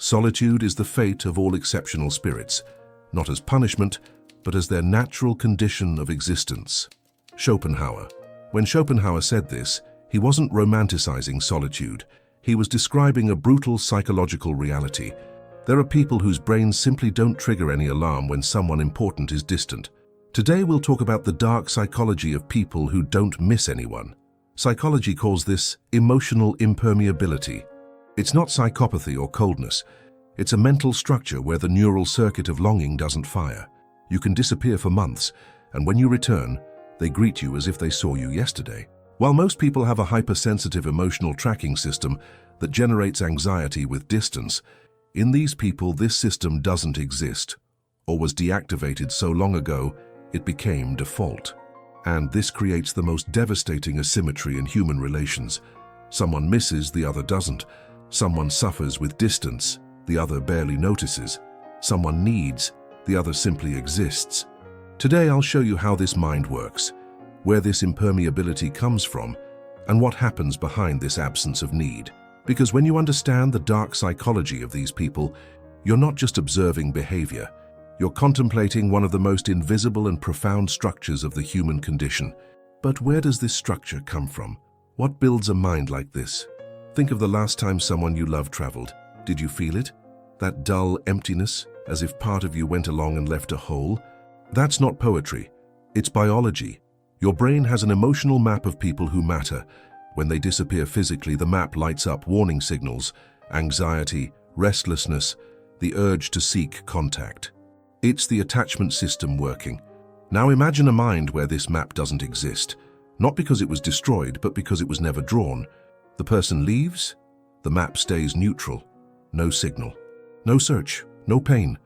Solitude is the fate of all exceptional spirits, not as punishment, but as their natural condition of existence. Schopenhauer. When Schopenhauer said this, he wasn't romanticizing solitude. He was describing a brutal psychological reality. There are people whose brains simply don't trigger any alarm when someone important is distant. Today we'll talk about the dark psychology of people who don't miss anyone. Psychology calls this emotional impermeability. It's not psychopathy or coldness. It's a mental structure where the neural circuit of longing doesn't fire. You can disappear for months, and when you return, they greet you as if they saw you yesterday. While most people have a hypersensitive emotional tracking system that generates anxiety with distance, in these people this system doesn't exist, or was deactivated so long ago it became default. And this creates the most devastating asymmetry in human relations. Someone misses, the other doesn't. Someone suffers with distance, the other barely notices. Someone needs, the other simply exists. Today I'll show you how this mind works, where this impermeability comes from, and what happens behind this absence of need. Because when you understand the dark psychology of these people, you're not just observing behavior, you're contemplating one of the most invisible and profound structures of the human condition. But where does this structure come from? What builds a mind like this? Think of the last time someone you love traveled. Did you feel it? That dull emptiness, as if part of you went along and left a hole? That's not poetry. It's biology. Your brain has an emotional map of people who matter. When they disappear physically, the map lights up warning signals, anxiety, restlessness, the urge to seek contact. It's the attachment system working. Now imagine a mind where this map doesn't exist, not because it was destroyed, but because it was never drawn. The person leaves, the map stays neutral. No signal, no search, no pain.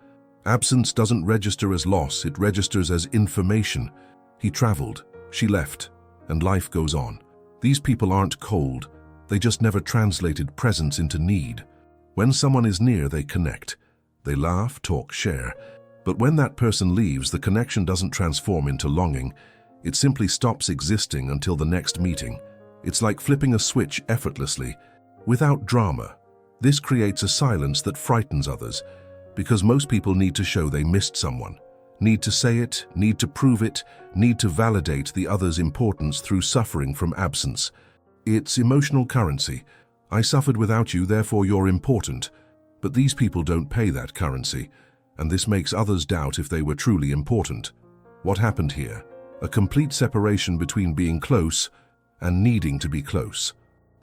Absence doesn't register as loss, it registers as information. He traveled, she left, and life goes on. These people aren't cold, they just never translated presence into need. When someone is near, they connect. They laugh, talk, share. But when that person leaves, the connection doesn't transform into longing. It simply stops existing until the next meeting. It's like flipping a switch effortlessly, without drama. This creates a silence that frightens others, because most people need to show they missed someone, need to say it, need to prove it, need to validate the other's importance through suffering from absence. It's emotional currency. I suffered without you, therefore you're important. But these people don't pay that currency, and this makes others doubt if they were truly important. What happened here? A complete separation between being close and needing to be close.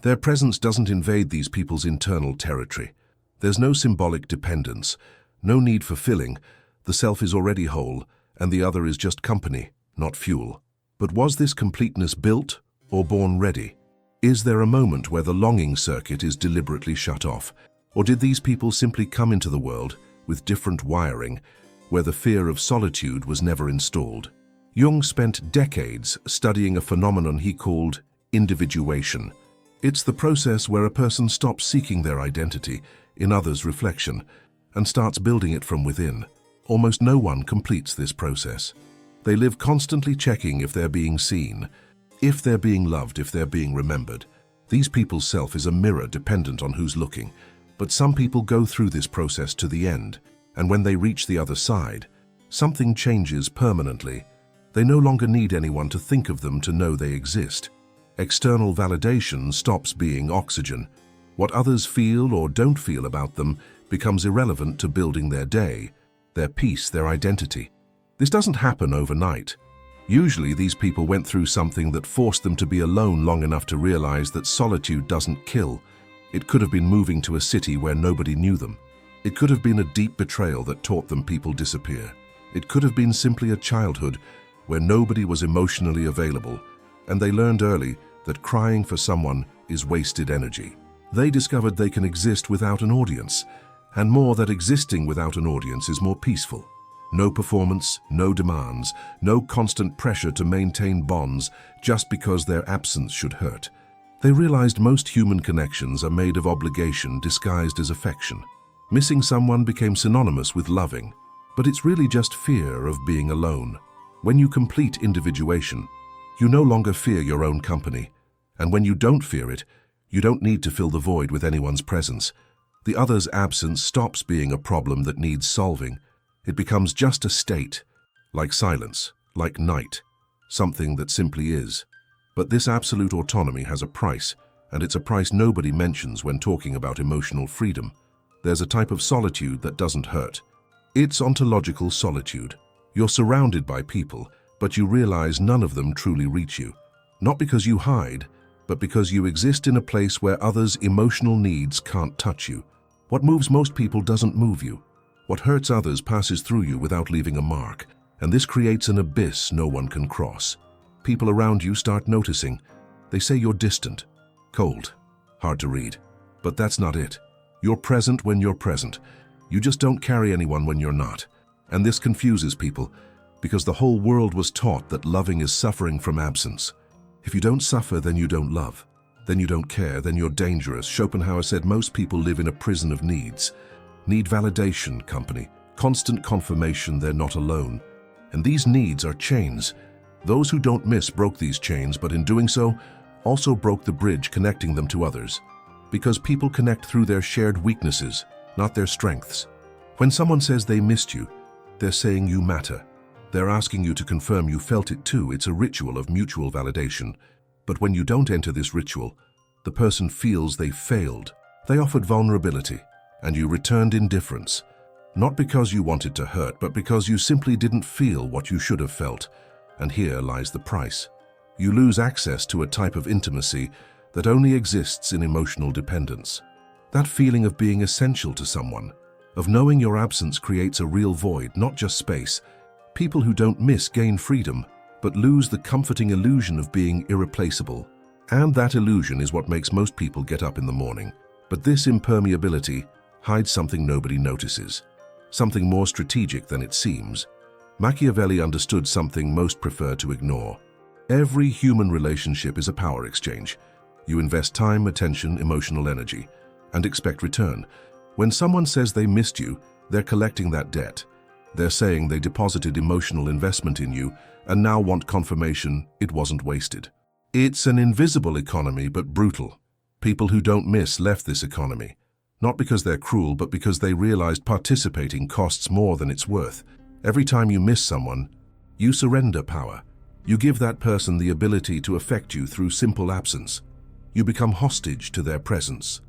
Their presence doesn't invade these people's internal territory. There's no symbolic dependence, no need for filling. The self is already whole, and the other is just company, not fuel. But was this completeness built or born ready? Is there a moment where the longing circuit is deliberately shut off? Or did these people simply come into the world with different wiring, where the fear of solitude was never installed? Jung spent decades studying a phenomenon he called individuation. It's the process where a person stops seeking their identity in others' reflection and starts building it from within. Almost no one completes this process. They live constantly checking if they're being seen, if they're being loved, if they're being remembered. These people's self is a mirror dependent on who's looking. But some people go through this process to the end, and when they reach the other side, something changes permanently. They no longer need anyone to think of them to know they exist. External validation stops being oxygen. What others feel or don't feel about them becomes irrelevant to building their day, their peace, their identity. This doesn't happen overnight. Usually these people went through something that forced them to be alone long enough to realize that solitude doesn't kill. It could have been moving to a city where nobody knew them. It could have been a deep betrayal that taught them people disappear. It could have been simply a childhood where nobody was emotionally available, and they learned early that crying for someone is wasted energy. They discovered they can exist without an audience, and more, that existing without an audience is more peaceful. No performance, no demands, no constant pressure to maintain bonds just because their absence should hurt. They realized most human connections are made of obligation disguised as affection. Missing someone became synonymous with loving, but it's really just fear of being alone. When you complete individuation, you no longer fear your own company, and when you don't fear it, you don't need to fill the void with anyone's presence. The other's absence stops being a problem that needs solving. It becomes just a state, like silence, like night, something that simply is. But this absolute autonomy has a price, and it's a price nobody mentions when talking about emotional freedom. There's a type of solitude that doesn't hurt. It's ontological solitude. You're surrounded by people, but you realize none of them truly reach you. Not because you hide, but because you exist in a place where others' emotional needs can't touch you. What moves most people doesn't move you. What hurts others passes through you without leaving a mark, and this creates an abyss no one can cross. People around you start noticing. They say you're distant, cold, hard to read. But that's not it. You're present when you're present. You just don't carry anyone when you're not. And this confuses people, because the whole world was taught that loving is suffering from absence. If you don't suffer, then you don't love. Then you don't care, then you're dangerous. Schopenhauer said most people live in a prison of needs. Need validation, company, constant confirmation they're not alone. And these needs are chains. Those who don't miss broke these chains, but in doing so, also broke the bridge connecting them to others. Because people connect through their shared weaknesses, not their strengths. When someone says they missed you, they're saying you matter. They're asking you to confirm you felt it too. It's a ritual of mutual validation. But when you don't enter this ritual, the person feels they failed. They offered vulnerability, and you returned indifference. Not because you wanted to hurt, but because you simply didn't feel what you should have felt. And here lies the price. You lose access to a type of intimacy that only exists in emotional dependence. That feeling of being essential to someone, of knowing your absence creates a real void, not just space. People who don't miss gain freedom, but lose the comforting illusion of being irreplaceable. And that illusion is what makes most people get up in the morning. But this impermeability hides something nobody notices, something more strategic than it seems. Machiavelli understood something most prefer to ignore. Every human relationship is a power exchange. You invest time, attention, emotional energy, and expect return. When someone says they missed you, they're collecting that debt. They're saying they deposited emotional investment in you and now want confirmation it wasn't wasted. It's an invisible economy, but brutal. People who don't miss left this economy, not because they're cruel, but because they realized participating costs more than it's worth. Every time you miss someone, you surrender power. You give that person the ability to affect you through simple absence. You become hostage to their presence.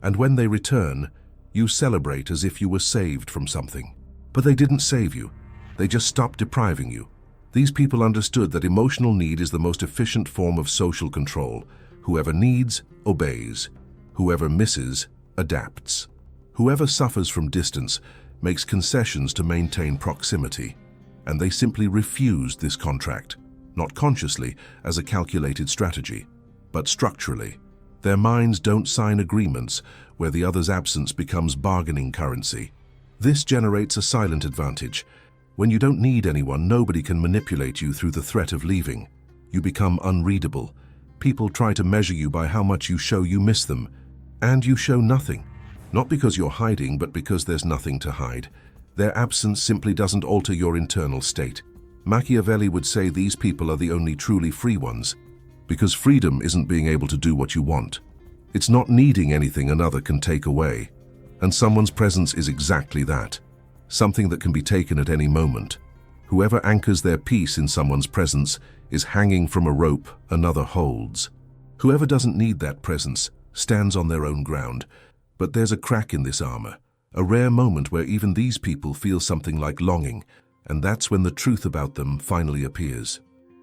And when they return, you celebrate as if you were saved from something. But they didn't save you. They just stopped depriving you. These people understood that emotional need is the most efficient form of social control. Whoever needs, obeys. Whoever misses, adapts. Whoever suffers from distance makes concessions to maintain proximity. And they simply refused this contract, not consciously as a calculated strategy, but structurally. Their minds don't sign agreements where the other's absence becomes bargaining currency. This generates a silent advantage. When you don't need anyone, nobody can manipulate you through the threat of leaving. You become unreadable. People try to measure you by how much you show you miss them. And you show nothing. Not because you're hiding, but because there's nothing to hide. Their absence simply doesn't alter your internal state. Machiavelli would say these people are the only truly free ones, because freedom isn't being able to do what you want. It's not needing anything another can take away. And someone's presence is exactly that, something that can be taken at any moment. Whoever anchors their peace in someone's presence is hanging from a rope another holds. Whoever doesn't need that presence stands on their own ground. But there's a crack in this armor, a rare moment where even these people feel something like longing, and that's when the truth about them finally appears.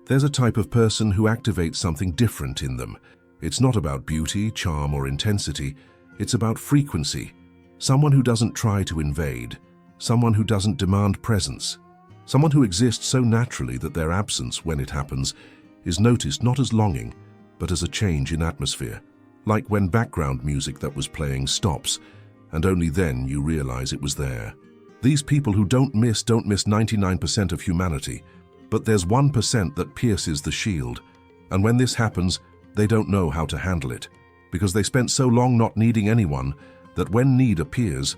There's a type of person who activates something different in them. It's not about beauty, charm, or intensity. It's about frequency. Someone who doesn't try to invade. Someone who doesn't demand presence. Someone who exists so naturally that their absence, when it happens, is noticed not as longing, but as a change in atmosphere. Like when background music that was playing stops, and only then you realize it was there. These people who don't miss 99% of humanity, but there's 1% that pierces the shield. And when this happens, they don't know how to handle it, because they spent so long not needing anyone that when need appears,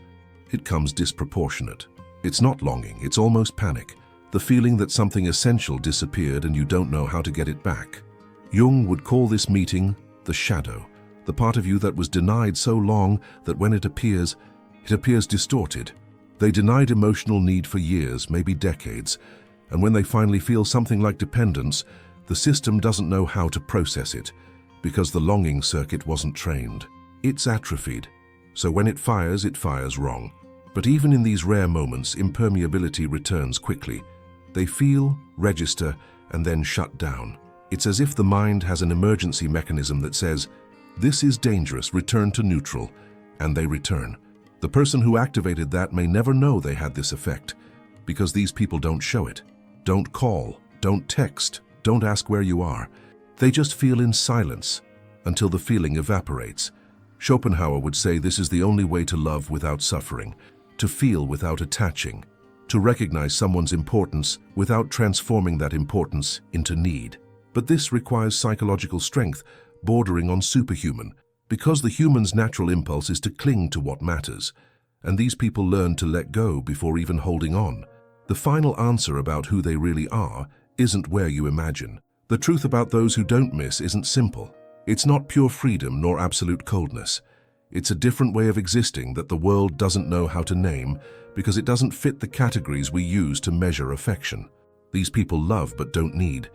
it comes disproportionate. It's not longing, it's almost panic. The feeling that something essential disappeared and you don't know how to get it back. Jung would call this meeting the shadow, the part of you that was denied so long that when it appears, It appears distorted. They denied emotional need for years, maybe decades, and when they finally feel something like dependence, the system doesn't know how to process it, because the longing circuit wasn't trained. It's atrophied, so when it fires wrong. But even in these rare moments, impermeability returns quickly. They feel, register, and then shut down. It's as if the mind has an emergency mechanism that says, "This is dangerous, return to neutral," and they return. The person who activated that may never know they had this effect, because these people don't show it. Don't call, don't text, don't ask where you are. They just feel in silence until the feeling evaporates. Schopenhauer would say this is the only way to love without suffering, to feel without attaching, to recognize someone's importance without transforming that importance into need. But this requires psychological strength bordering on superhuman, because the human's natural impulse is to cling to what matters, and these people learn to let go before even holding on. The final answer about who they really are isn't where you imagine. The truth about those who don't miss isn't simple. It's not pure freedom nor absolute coldness. It's a different way of existing that the world doesn't know how to name because it doesn't fit the categories we use to measure affection. These people love but don't need.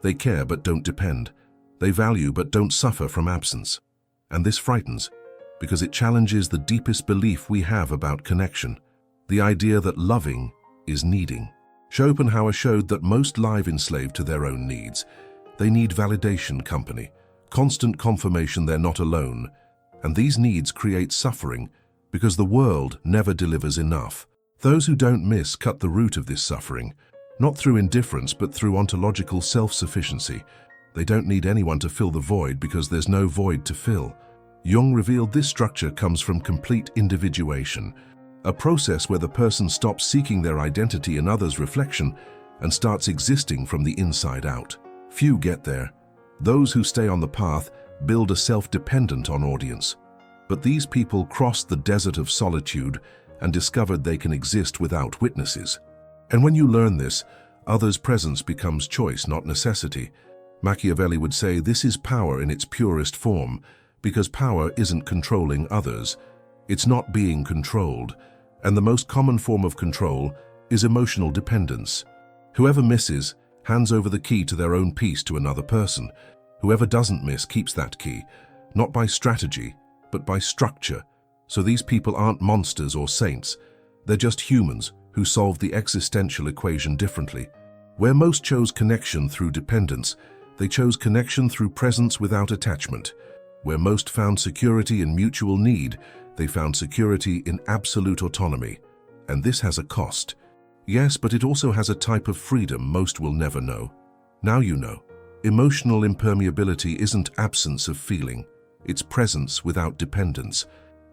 They care but don't depend. They value but don't suffer from absence. And this frightens because it challenges the deepest belief we have about connection, the idea that loving is needing. Schopenhauer showed that most live enslaved to their own needs. They need validation, company, constant confirmation they're not alone, and these needs create suffering because the world never delivers enough. Those who don't miss cut the root of this suffering, not through indifference but through ontological self-sufficiency. They don't need anyone to fill the void because there's no void to fill. Jung revealed this structure comes from complete individuation, a process where the person stops seeking their identity in others' reflection and starts existing from the inside out. Few get there. Those who stay on the path build a self-dependent on audience. But these people crossed the desert of solitude and discovered they can exist without witnesses. And when you learn this, others' presence becomes choice, not necessity. Machiavelli would say this is power in its purest form, because power isn't controlling others. It's not being controlled. And the most common form of control is emotional dependence. Whoever misses hands over the key to their own peace to another person. Whoever doesn't miss keeps that key, not by strategy, but by structure. So these people aren't monsters or saints. They're just humans who solve the existential equation differently. Where most chose connection through dependence, they chose connection through presence without attachment. Where most found security in mutual need, they found security in absolute autonomy. And this has a cost. Yes, but it also has a type of freedom most will never know. Now you know. Emotional impermeability isn't absence of feeling. It's presence without dependence.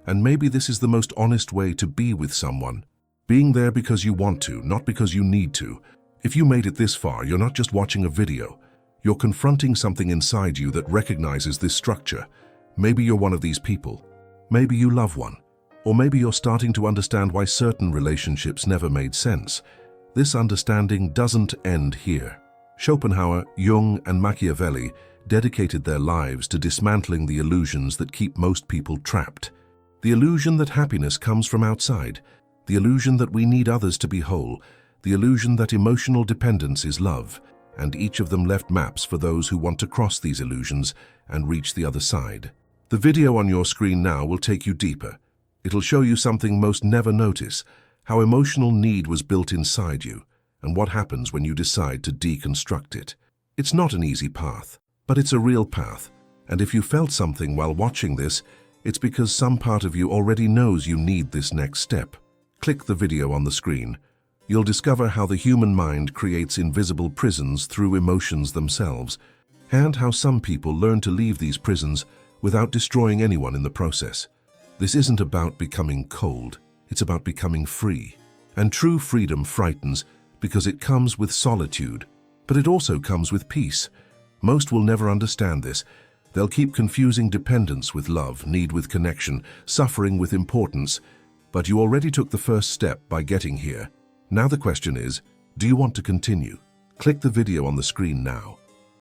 And maybe this is the most honest way to be with someone. Being there because you want to, not because you need to. If you made it this far, you're not just watching a video. You're confronting something inside you that recognizes this structure. Maybe you're one of these people. Maybe you love one. Or maybe you're starting to understand why certain relationships never made sense. This understanding doesn't end here. Schopenhauer, Jung, and Machiavelli dedicated their lives to dismantling the illusions that keep most people trapped. The illusion that happiness comes from outside, the illusion that we need others to be whole, the illusion that emotional dependence is love, and each of them left maps for those who want to cross these illusions and reach the other side. The video on your screen now will take you deeper. It'll show you something most never notice, how emotional need was built inside you, and what happens when you decide to deconstruct it. It's not an easy path, but it's a real path, and if you felt something while watching this, it's because some part of you already knows you need this next step. Click the video on the screen. You'll discover how the human mind creates invisible prisons through emotions themselves, and how some people learn to leave these prisons without destroying anyone in the process. This isn't about becoming cold, it's about becoming free. And true freedom frightens because it comes with solitude, but it also comes with peace. Most will never understand this. They'll keep confusing dependence with love, need with connection, suffering with importance. But you already took the first step by getting here. Now the question is, do you want to continue? Click the video on the screen now.